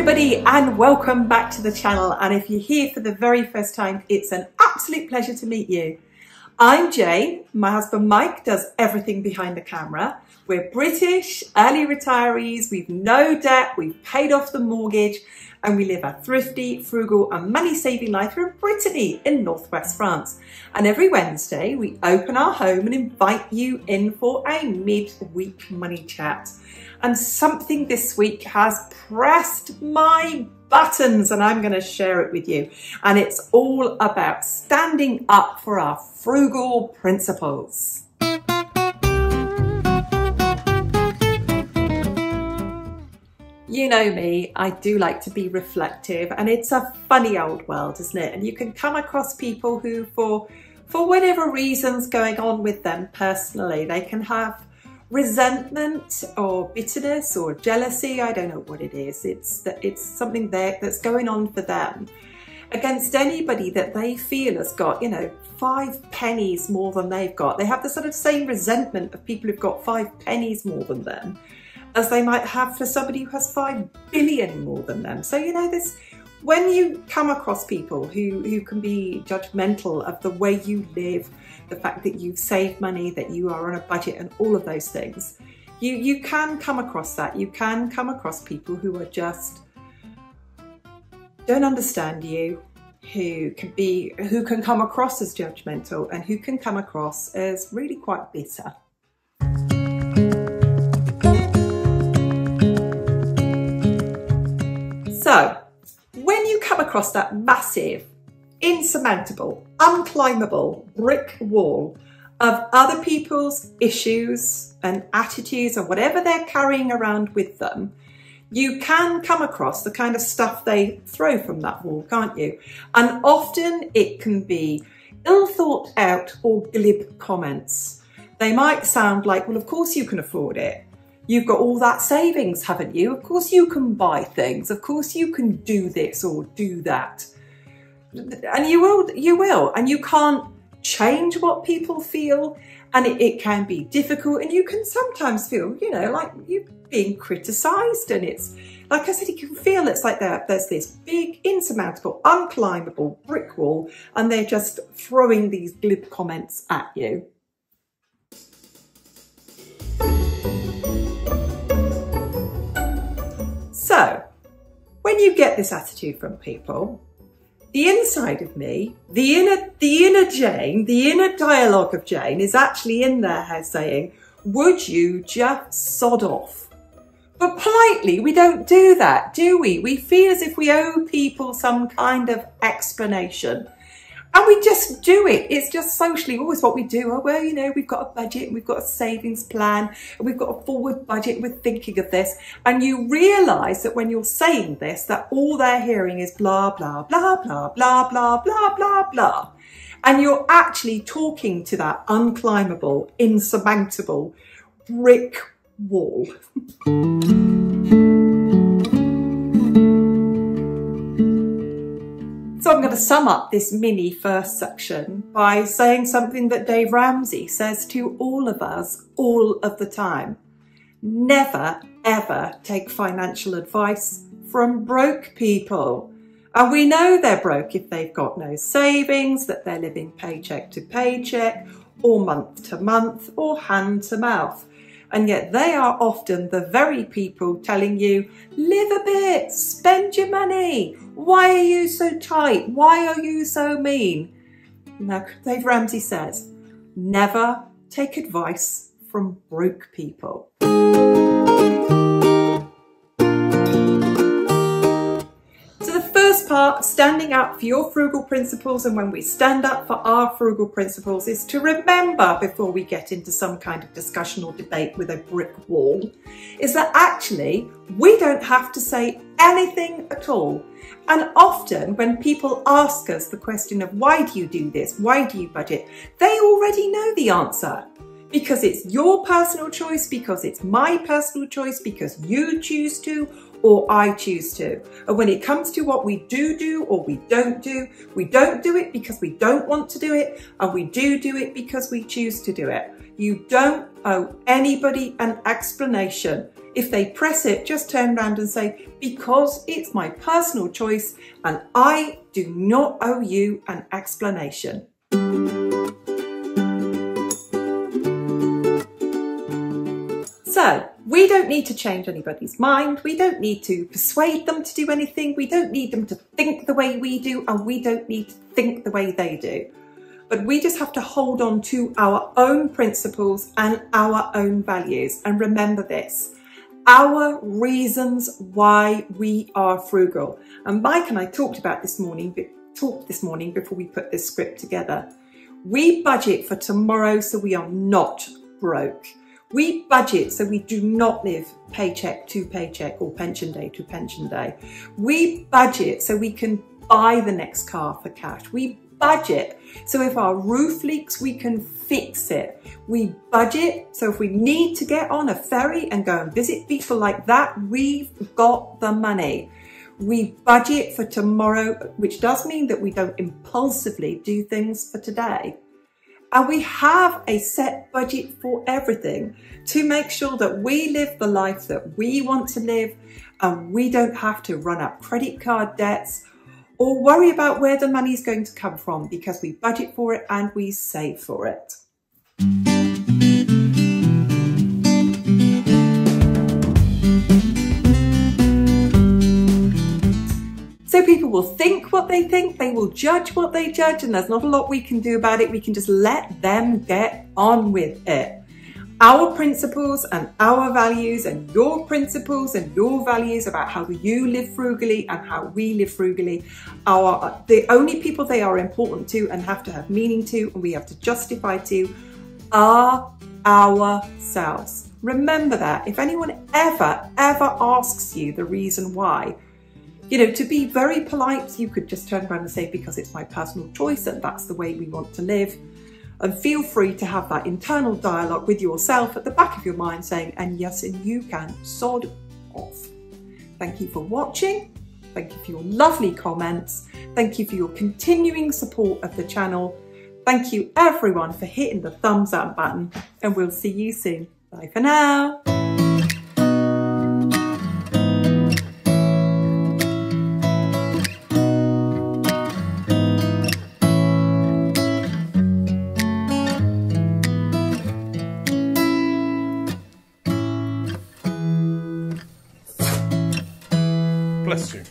everybody and welcome back to the channel, and if you're here for the very first time, it's an absolute pleasure to meet you. I'm Jane, my husband Mike does everything behind the camera. We're British, early retirees, we've no debt, we've paid off the mortgage, and we live a thrifty, frugal and money-saving life here in Brittany in northwest France. And every Wednesday we open our home and invite you in for a mid-week money chat. And something this week has pressed my buttons and I'm going to share it with you. And it's all about standing up for our frugal principles. You know me, I do like to be reflective, and it's a funny old world, isn't it? And you can come across people who, for whatever reasons going on with them personally, they can have resentment or bitterness or jealousy. I don't know what it is. It's something that's going on for them against anybody that they feel has got, you know, 5 pennies more than they've got. They have the sort of same resentment of people who've got 5 pennies more than them as they might have for somebody who has 5 billion more than them. So, you know, when you come across people who can be judgmental of the way you live, the fact that you've saved money, that you are on a budget and all of those things, you can come across that. You can come across people who are just don't understand you, who can come across as judgmental and who can come across as really quite bitter. So, when you come across that massive, insurmountable, unclimbable brick wall of other people's issues and attitudes or whatever they're carrying around with them, you can come across the kind of stuff they throw from that wall, can't you? And often it can be ill thought out or glib comments. They might sound like, well, of course you can afford it. You've got all that savings, haven't you? Of course you can buy things. Of course you can do this or do that. And you will, and you can't change what people feel, and it can be difficult, and you can sometimes feel, you know, like you're being criticised, and it's, like I said, you can feel it's like there's this big, insurmountable, unclimbable brick wall, and they're just throwing these glib comments at you. So, when you get this attitude from people, the inside of me, the inner Jane, the inner dialogue of Jane is actually in there saying, would you just sod off? But politely, we don't do that, do we? We feel as if we owe people some kind of explanation. And we just do it. It's just socially always what we do. Oh, well, you know, we've got a budget, we've got a savings plan, and we've got a forward budget, we're thinking of this. And you realise that when you're saying this, that all they're hearing is blah, blah, blah, blah, blah, blah, blah, blah, blah. And you're actually talking to that unclimbable, insurmountable brick wall. So I'm going to sum up this mini first section by saying something that Dave Ramsey says to all of us all of the time. Never, ever take financial advice from broke people. And we know they're broke if they've got no savings, that they're living paycheck to paycheck, or month to month, or hand to mouth. And yet they are often the very people telling you, live a bit, spend your money. Why are you so tight? Why are you so mean? Now, Dave Ramsey says, never take advice from broke people. Part, standing up for your frugal principles, and when we stand up for our frugal principles, is to remember before we get into some kind of discussion or debate with a brick wall, is that actually we don't have to say anything at all. And often when people ask us the question of why do you do this, why do you budget, they already know the answer. Because it's your personal choice, because it's my personal choice, because you choose to, or I choose to. And when it comes to what we do or we don't do it because we don't want to do it, and we do it because we choose to do it. You don't owe anybody an explanation If they press it, just turn around and say, because it's my personal choice and I do not owe you an explanation. So, we don't need to change anybody's mind. We don't need to persuade them to do anything. We don't need them to think the way we do, and we don't need to think the way they do. But we just have to hold on to our own principles and our own values. And remember this, our reasons why we are frugal. And Mike and I talked this morning before we put this script together. We budget for tomorrow so we are not broke. We budget so we do not live paycheck to paycheck or pension day to pension day. We budget so we can buy the next car for cash. We budget so if our roof leaks, we can fix it. We budget so if we need to get on a ferry and go and visit people like that, we've got the money. We budget for tomorrow, which does mean that we don't impulsively do things for today. And we have a set budget for everything to make sure that we live the life that we want to live and we don't have to run up credit card debts or worry about where the money is going to come from because we budget for it and we save for it. So people will think what they think, they will judge what they judge, and there's not a lot we can do about it. We can just let them get on with it. Our principles and our values and your principles and your values about how you live frugally and how we live frugally are the only people they are important to and have to have meaning to and we have to justify to are ourselves. Remember that. If anyone ever asks you the reason why, you know, to be very polite, you could just turn around and say, because it's my personal choice and that's the way we want to live. And feel free to have that internal dialogue with yourself at the back of your mind saying, and yes, and you can sod off. Thank you for watching. Thank you for your lovely comments. Thank you for your continuing support of the channel. Thank you everyone for hitting the thumbs up button and we'll see you soon. Bye for now. Bless you.